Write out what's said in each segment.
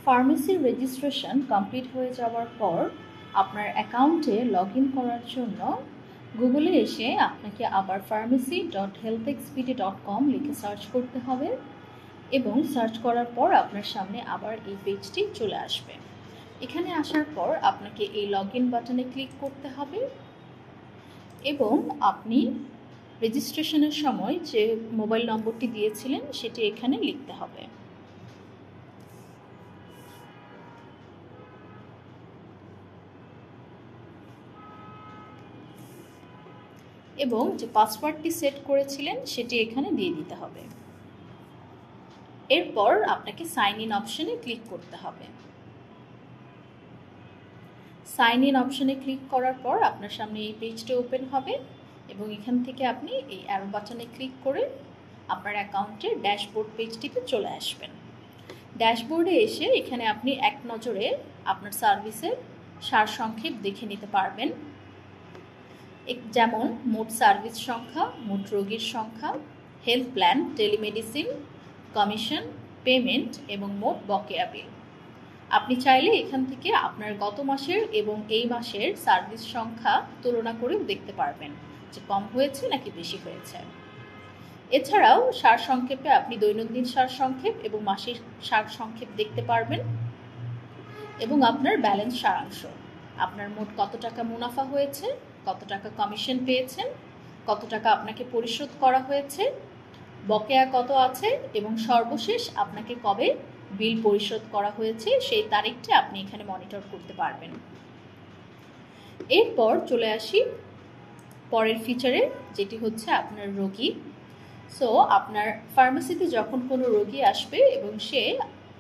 ফার্মেসির registration complete হয়ে যাওয়ার পর আপনার অ্যাকাউন্টে লগ ইন করার জন্য গুগলে এসে আপনাকে আবার pharmacy.healthxpt.com লিখে সার্চ করতে হবে এবং সার্চ করার পর আপনার সামনে আবার এই পেজটি চলে আসবে। এখানে আসার পর আপনাকে এই লগ ইন বাটনে ক্লিক করতে হবে এবং আপনি রেজিস্ট্রেশনের সময় যে মোবাইল নম্বরটি দিয়েছিলেন সেটি এখানে লিখতে হবে। এবং যে পাসওয়ার্ডটি সেট করেছিলেন সেটি এখানে দিয়ে দিতে হবে। এরপর আপনাকে সাইন ইন অপশনে ক্লিক করতে হবে। সাইন ইন অপশনে ক্লিক করার পর আপনার সামনে এই পেজটি ওপেন হবে এবং এখান থেকে আপনি এই অ্যারো বাটনে ক্লিক করে আপনার অ্যাকাউন্টের ড্যাশবোর্ড পেজটিতে চলে আসবেন। ড্যাশবোর্ডে এসে এখানে আপনি এক নজরে আপনার সার্ভিসের সারসংক্ষেপ দেখে নিতে পারবেন, যেমন মোট সার্ভিস সংখ্যা, মোট রোগীর সংখ্যা, health plan, telemedicine, commission, payment এবং মোট বকেয়া বিল। আপনি চাইলে এখান থেকে আপনার গত মাসের এবং এই মাসের সার্ভিস সংখ্যা তুলনা করেও দেখতে পারবেন যে কম হয়েছে নাকি বেশি হয়েছে। এছাড়াও সারসংক্ষেপে আপনি দৈনন্দিন সারসংক্ষেপ এবং মাসিক সারসংক্ষেপ দেখতে পারবেন এবং আপনার ব্যালেন্স সারাংশ, আপনার মোট কত টাকা মুনাফা হয়েছে, কত টাকা কমিশন পেয়েছেন, কত টাকা আপনাকে পরিশোধ করা হয়েছে, বকেয়া কত আছে এবং সর্বশেষ আপনাকে কবে বিল পরিশোধ করা হয়েছে সেই তারিখটি আপনি এখানে মনিটর করতে পারবেন। এরপর চলে আসি পরের ফিচারে, যেটি হচ্ছে আপনার রোগী। সো আপনার ফার্মেসিতে যখন কোনো রোগী আসবে এবং সে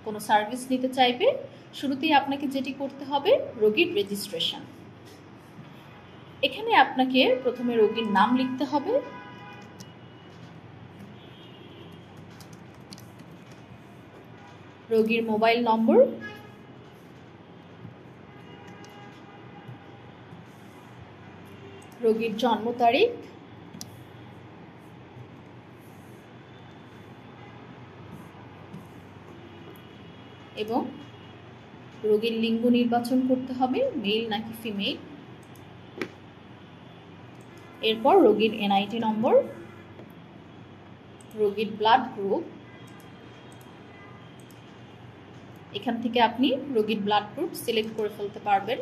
কোনো সার্ভিস নিতে চাইবে, শুরুতেই আপনাকে যেটি করতে হবে রোগীর রেজিস্ট্রেশন। এখানে আপনাকে প্রথমে রোগীর নাম লিখতে হবে, রোগীর মোবাইল নম্বর, রোগীর জন্ম তারিখ, এবং রোগীর লিঙ্গ নির্বাচন করতে হবে, মেল নাকি ফিমেল। এরপর রোগীর এনআইটি নম্বর, রোগীর ব্লাড গ্রুপ। এখান থেকে আপনি রোগীর ব্লাড গ্রুপ সিলেক্ট করে ফেলতে পারবেন।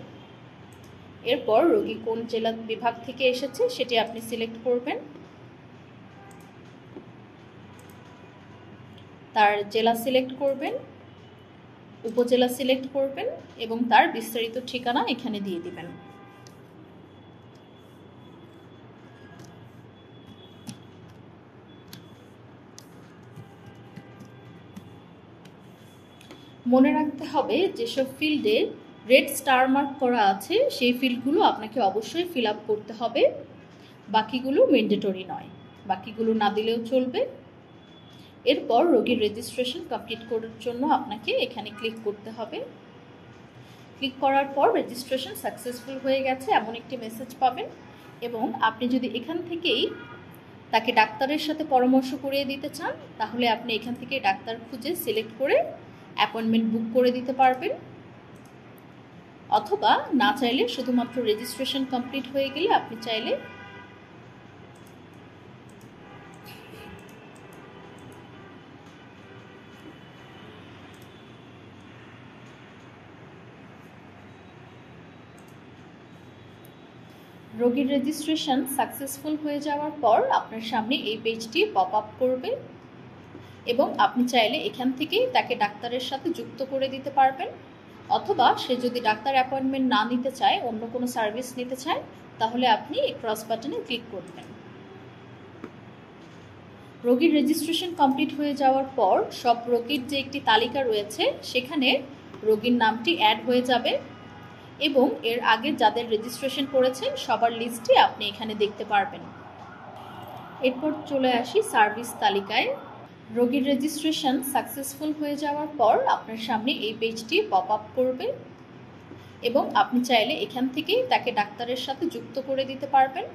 এরপর রোগী কোন জেলা বিভাগ থেকে এসেছে সেটি আপনি সিলেক্ট করবেন, তার জেলা সিলেক্ট করবেন, উপজেলা সিলেক্ট করবেন এবং তার বিস্তারিত ঠিকানা এখানে দিয়ে দিবেন। মনে রাখতে হবে যেসব ফিল্ডে রেড স্টার মার্ক করা আছে সেই ফিল্ডগুলো আপনাকে অবশ্যই ফিল আপ করতে হবে, বাকিগুলো ম্যান্ডেটরি নয়, বাকিগুলো না দিলেও চলবে। এরপর রোগীর রেজিস্ট্রেশন কমপ্লিট করার জন্য আপনাকে এখানে ক্লিক করতে হবে। ক্লিক করার পর রেজিস্ট্রেশন সাকসেসফুল হয়ে গেছে এমন একটি মেসেজ পাবেন এবং আপনি যদি এখান থেকেই তাকে ডাক্তারের সাথে পরামর্শ করিয়ে দিতে চান তাহলে আপনি এখান থেকে ডাক্তার খুঁজে সিলেক্ট করে অ্যাপয়েন্টমেন্ট বুক করে দিতে পারবেন, অথবা না চাইলে শুধুমাত্র রেজিস্ট্রেশন কমপ্লিট হয়ে গেলে আপনি চাইলে রোগীর রেজিস্ট্রেশন সাকসেসফুল হয়ে যাওয়ার পর আপনার সামনে এই পেজটি পপ আপ করবে এবং আপনি চাইলে এখান থেকেই তাকে ডাক্তারের সাথে যুক্ত করে দিতে পারবেন, অথবা সে যদি ডাক্তার অ্যাপয়েন্টমেন্ট না নিতে চায়, অন্য কোনো সার্ভিস নিতে চায়, তাহলে আপনি এই ক্রস বাটনে ক্লিক করবেন। রোগীর রেজিস্ট্রেশন কমপ্লিট হয়ে যাওয়ার পর সব রোগীর যে একটি তালিকা রয়েছে সেখানে রোগীর নামটি অ্যাড হয়ে যাবে এবং এর আগে যাদের রেজিস্ট্রেশন করেছেন সবার লিস্টটি আপনি এখানে দেখতে পারবেন। এরপর চলে আসি সার্ভিস তালিকায়। রোগীর রেজিস্ট্রেশন সাকসেসফুল হয়ে যাওয়ার পর আপনার সামনে এই পেজটি পপ আপ করবে এবং আপনি চাইলে এখান থেকেই তাকে ডাক্তারের সাথে যুক্ত করে দিতে পারবেন,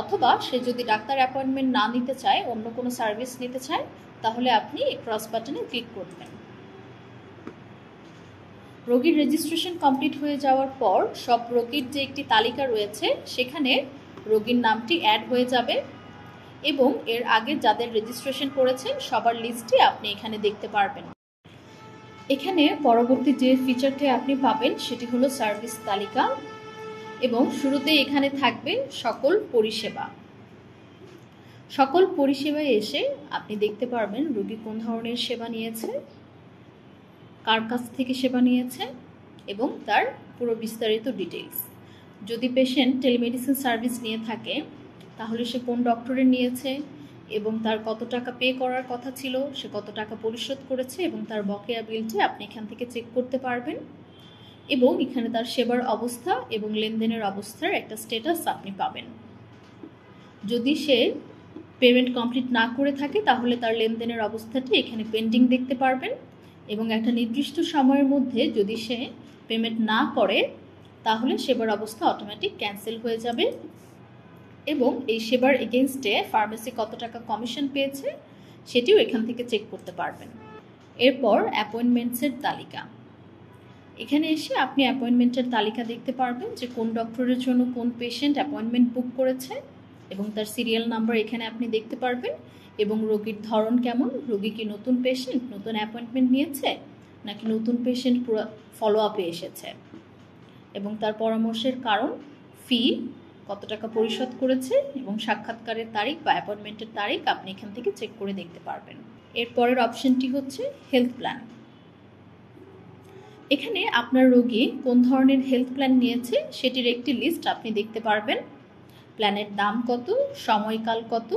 অথবা সে যদি ডাক্তার অ্যাপয়েন্টমেন্ট না নিতে চায়, অন্য কোনো সার্ভিস নিতে চায়, তাহলে আপনি এই ক্রস বাটনে ক্লিক করবেন। রোগীর রেজিস্ট্রেশন কমপ্লিট হয়ে যাওয়ার পর সব রোগীর যে একটি তালিকা রয়েছে সেখানে রোগীর নামটি অ্যাড হয়ে যাবে এবং এর আগে যাদের রেজিস্ট্রেশন করেছেন সবার লিস্টটি আপনি এখানে দেখতে পারবেন। এখানে পরবর্তী যে ফিচারটি আপনি পাবেন সেটি হলো সার্ভিস তালিকা এবং শুরুতে এখানে থাকবে সকল পরিষেবা। সকল পরিষেবায় এসে আপনি দেখতে পারবেন রোগী কোন ধরনের সেবা নিয়েছে, কার কাছ থেকে সেবা নিয়েছে এবং তার পুরো বিস্তারিত ডিটেইলস। যদি পেশেন্ট টেলিমেডিসিন সার্ভিস নিয়ে থাকে তাহলে সে কোন ডক্টরের নিয়েছে এবং তার কত টাকা পে করার কথা ছিল, সে কত টাকা পরিশোধ করেছে এবং তার বকেয়া বিলটি আপনি এখান থেকে চেক করতে পারবেন এবং এখানে তার সেবার অবস্থা এবং লেনদেনের অবস্থার একটা স্ট্যাটাস আপনি পাবেন। যদি সে পেমেন্ট কমপ্লিট না করে থাকে তাহলে তার লেনদেনের অবস্থাটি এখানে পেন্ডিং দেখতে পারবেন এবং একটা নির্দিষ্ট সময়ের মধ্যে যদি সে পেমেন্ট না করে তাহলে সেবার অবস্থা অটোমেটিক ক্যান্সেল হয়ে যাবে এবং এই সেবার এগেনস্টে ফার্মেসি কত টাকা কমিশন পেয়েছে সেটিও এখান থেকে চেক করতে পারবেন। এরপর অ্যাপয়েন্টমেন্টসের তালিকা। এখানে এসে আপনি অ্যাপয়েন্টমেন্টের তালিকা দেখতে পারবেন যে কোন ডক্টরের জন্য কোন পেশেন্ট অ্যাপয়েন্টমেন্ট বুক করেছে এবং তার সিরিয়াল নাম্বার এখানে আপনি দেখতে পারবেন এবং রোগীর ধরন কেমন, রোগী কি নতুন পেশেন্ট, নতুন অ্যাপয়েন্টমেন্ট নিয়েছে নাকি নতুন পেশেন্ট পুরো ফলো আপে এসেছে এবং তার পরামর্শের কারণ, ফি কত টাকা পরিশোধ করেছে এবং সাক্ষাৎকারের তারিখ বা অ্যাপয়েন্টমেন্টের তারিখ আপনি এখান থেকে চেক করে দেখতে পারবেন। এরপরের অপশনটি হচ্ছে হেলথ প্ল্যান। এখানে আপনার রোগী কোন ধরনের হেলথ প্ল্যান নিয়েছে সেটির একটি লিস্ট আপনি দেখতে পারবেন। প্ল্যানের দাম কত, সময়কাল কত,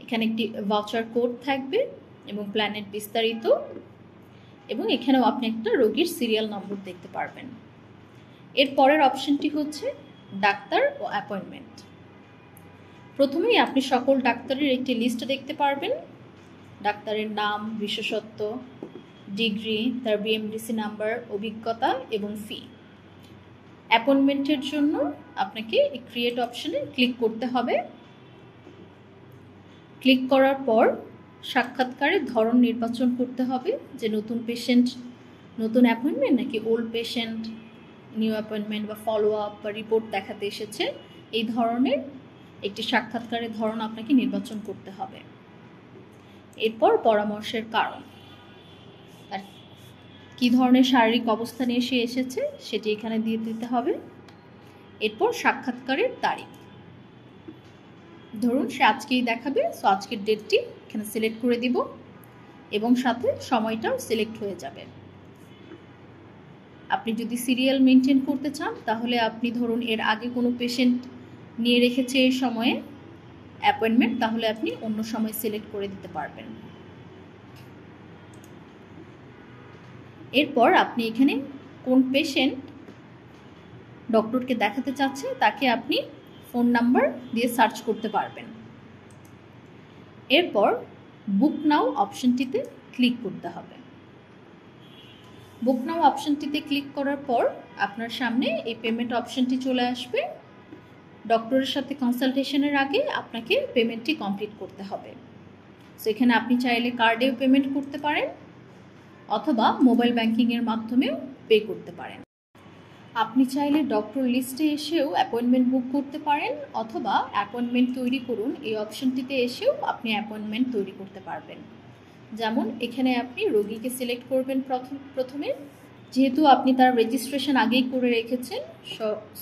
এখানে একটি ভাউচার কোড থাকবে এবং প্ল্যানের বিস্তারিত এবং এখানেও আপনি একটা রোগীর সিরিয়াল নম্বর দেখতে পারবেন। এর পরের অপশনটি হচ্ছে ডাক্তার ও অ্যাপয়েন্টমেন্ট। প্রথমেই আপনি সকল ডাক্তারের একটি লিস্ট দেখতে পারবেন, ডাক্তারের নাম, বিশেষত্ব, ডিগ্রি, তার বিএমডিসি নাম্বার, অভিজ্ঞতা এবং ফি। অ্যাপয়েন্টমেন্টের জন্য আপনাকে এই ক্রিয়েট অপশনে ক্লিক করতে হবে। ক্লিক করার পর সাক্ষাৎকারের ধরন নির্বাচন করতে হবে যে নতুন পেশেন্ট, নতুন অ্যাপয়েন্টমেন্ট নাকি ওল্ড পেশেন্ট, নিউ অ্যাপয়েন্টমেন্ট বা ফলো আপ বা রিপোর্ট দেখাতে এসেছে। এই ধরনের একটি সাক্ষাৎকারের ধরন আপনাকে নির্বাচন করতে হবে। এরপর পরামর্শের কারণ, আর কী ধরনের শারীরিক অবস্থা নিয়ে সে এসেছে সেটি এখানে দিয়ে দিতে হবে। এরপর সাক্ষাৎকারের তারিখ, ধরুন সে আজকেই দেখাবে, সো আজকের ডেটটি এখানে সিলেক্ট করে দিব এবং সাথে সময়টাও সিলেক্ট হয়ে যাবে। আপনি যদি সিরিয়াল মেনটেন করতে চান তাহলে আপনি ধরুন এর আগে কোনো পেশেন্ট নিয়ে রেখেছে এই সময়ে অ্যাপয়েন্টমেন্ট, তাহলে আপনি অন্য সময় সিলেক্ট করে দিতে পারবেন। এরপর আপনি এখানে কোন পেশেন্ট ডক্টরকে দেখাতে চাচ্ছে তাকে আপনি ফোন নাম্বার দিয়ে সার্চ করতে পারবেন। এরপর বুক নাও অপশনটিতে ক্লিক করতে হবে। বুক নাও অপশনটিতে ক্লিক করার পর আপনার সামনে এই পেমেন্ট অপশনটি চলে আসবে। ডক্টরের সাথে কনসালটেশনের আগে আপনাকে পেমেন্টটি কমপ্লিট করতে হবে। সো এখানে আপনি চাইলে কার্ডেও পেমেন্ট করতে পারেন অথবা মোবাইল ব্যাংকিংয়ের মাধ্যমেও পে করতে পারেন। আপনি চাইলে ডক্টর লিস্টে এসেও অ্যাপয়েন্টমেন্ট বুক করতে পারেন অথবা অ্যাপয়েন্টমেন্ট তৈরি করুন এই অপশনটিতে এসেও আপনি অ্যাপয়েন্টমেন্ট তৈরি করতে পারবেন। যেমন এখানে আপনি রোগীকে সিলেক্ট করবেন প্রথমে, যেহেতু আপনি তার রেজিস্ট্রেশন আগেই করে রেখেছেন,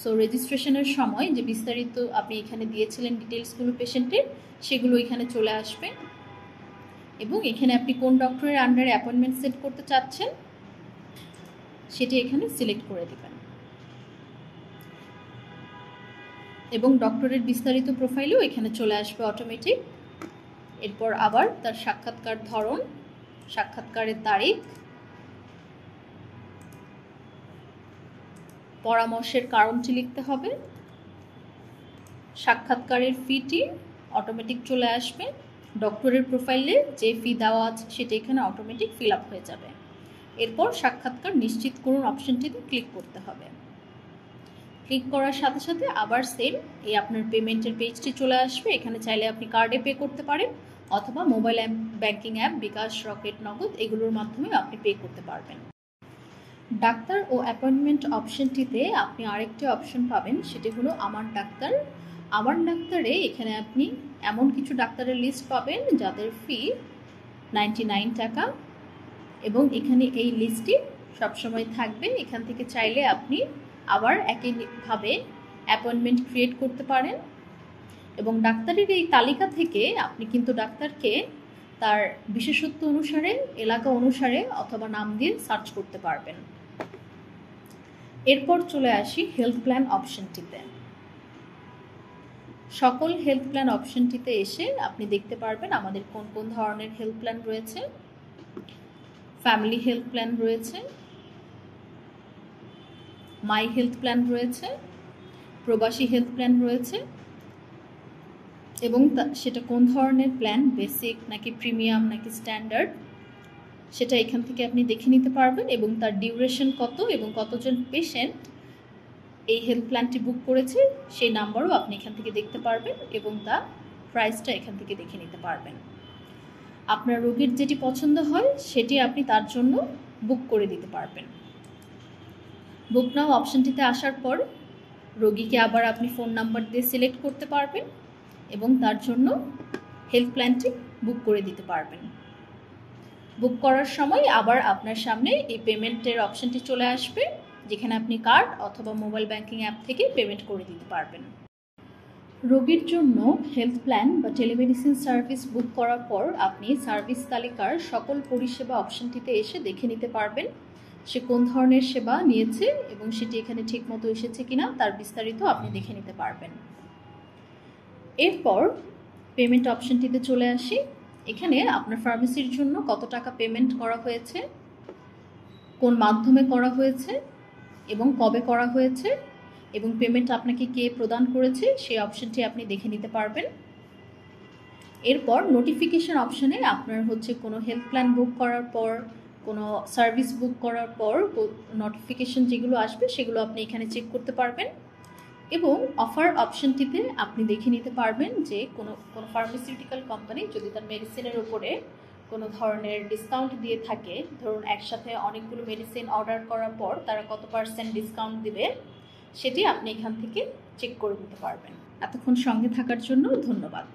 সো রেজিস্ট্রেশনের সময় যে বিস্তারিত আপনি এখানে দিয়েছিলেন ডিটেলসগুলো পেশেন্টের, সেগুলো এখানে চলে আসবে এবং এখানে আপনি কোন ডক্টরের আন্ডারে অ্যাপয়েন্টমেন্ট সেট করতে চাচ্ছেন সেটি এখানে সিলেক্ট করে দেবেন এবং ডক্টরের বিস্তারিত প্রোফাইলও এখানে চলে আসবে অটোমেটিক। এরপর আবার তার সাক্ষাৎকার ধরন, সাক্ষাৎকারের তারিখ, পরামর্শের কারণটি লিখতে হবে, সাক্ষাৎকারের ফিটি অটোমেটিক চলে আসবে। ডক্টরের প্রোফাইলে যে ফি দেওয়া আছে সেটা এখানে অটোমেটিক ফিল আপ হয়ে যাবে। এরপর সাক্ষাৎকার নিশ্চিত করুন অপশনটিতে ক্লিক করতে হবে। ক্লিক করার সাথে সাথে আবার সেম এই আপনার পেমেন্টের পেজটি চলে আসবে। এখানে চাইলে আপনি কার্ডে পে করতে পারেন অথবা মোবাইল ব্যাংকিং অ্যাপ বিকাশ, রকেট, নগদ এগুলোর মাধ্যমেও আপনি পে করতে পারবেন। ডাক্তার ও অ্যাপয়েন্টমেন্ট অপশনটিতে আপনি আরেকটি অপশন পাবেন, সেটি হলো আমার ডাক্তার। আমার ডাক্তারে এখানে আপনি এমন কিছু ডাক্তারের লিস্ট পাবেন যাদের ফি 99 টাকা, এবং এখানে এই লিস্টটি সবসময় থাকবে। এখান থেকে চাইলে আপনি আবার একইভাবে অ্যাপয়েন্টমেন্ট ক্রিয়েট করতে পারেন, এবং ডাক্তারের এই তালিকা থেকে আপনি কিন্তু ডাক্তারকে তার বিশেষত্ব অনুসারে, এলাকা অনুসারে অথবা নাম দিয়ে সার্চ করতে পারবেন। এরপর চলে আসি হেলথ প্ল্যান অপশনটিতে। সকল হেলথ প্ল্যান অপশনটিতে এসে আপনি দেখতে পারবেন আমাদের কোন কোন ধরনের হেলথ প্ল্যান রয়েছে। ফ্যামিলি হেলথ প্ল্যান রয়েছে, মাই হেলথ প্ল্যান রয়েছে, প্রবাসী হেলথ প্ল্যান রয়েছে, এবং সেটা কোন ধরনের প্ল্যান, বেসিক নাকি প্রিমিয়াম নাকি স্ট্যান্ডার্ড, সেটা এখান থেকে আপনি দেখে নিতে পারবেন, এবং তার ডিউরেশন কত এবং কতজন পেশেন্ট এই হেলথ প্ল্যানটি বুক করেছে সেই নাম্বারও আপনি এখান থেকে দেখতে পারবেন, এবং তার প্রাইসটা এখান থেকে দেখে নিতে পারবেন। আপনার রোগীর যেটি পছন্দ হয় সেটি আপনি তার জন্য বুক করে দিতে পারবেন। বুক নাও অপশনটিতে আসার পর রোগীকে আবার আপনি ফোন নাম্বার দিয়ে সিলেক্ট করতে পারবেন এবং তার জন্য হেলথ প্ল্যানটি বুক করে দিতে পারবেন। বুক করার সময় আবার আপনার সামনে এই পেমেন্টের অপশনটি চলে আসবে, যেখানে আপনি কার্ড অথবা মোবাইল ব্যাংকিং অ্যাপ থেকে পেমেন্ট করে দিতে পারবেন। রোগীর জন্য হেলথ প্ল্যান বা টেলিমেডিসিন সার্ভিস বুক করার পর আপনি সার্ভিস তালিকার সকল পরিষেবা অপশনটিতে এসে দেখে নিতে পারবেন সে কোন ধরনের সেবা নিয়েছে এবং সেটি এখানে ঠিকমতো এসেছে কিনা তার বিস্তারিত আপনি দেখে নিতে পারবেন। এরপর পেমেন্ট অপশনটিতে চলে আসি। এখানে আপনার ফার্মেসির জন্য কত টাকা পেমেন্ট করা হয়েছে, কোন মাধ্যমে করা হয়েছে এবং কবে করা হয়েছে, এবং পেমেন্ট আপনাকে কে প্রদান করেছে সেই অপশনটি আপনি দেখে নিতে পারবেন। এরপর নোটিফিকেশন অপশনে আপনার কোনো হেলথ প্ল্যান বুক করার পর, কোনো সার্ভিস বুক করার পর নোটিফিকেশন যেগুলো আসবে সেগুলো আপনি এখানে চেক করতে পারবেন, এবং অফার অপশনটিতে আপনি দেখে নিতে পারবেন যে কোনো ফার্মাসিউটিক্যাল কোম্পানি যদি তার মেডিসিনের উপরে কোনো ধরনের ডিসকাউন্ট দিয়ে থাকে, ধরুন একসাথে অনেকগুলো মেডিসিন অর্ডার করার পর তারা কত % ডিসকাউন্ট দিবে সেটি আপনি এখান থেকে চেক করে নিতে পারবেন। এতক্ষণ সঙ্গে থাকার জন্য ধন্যবাদ।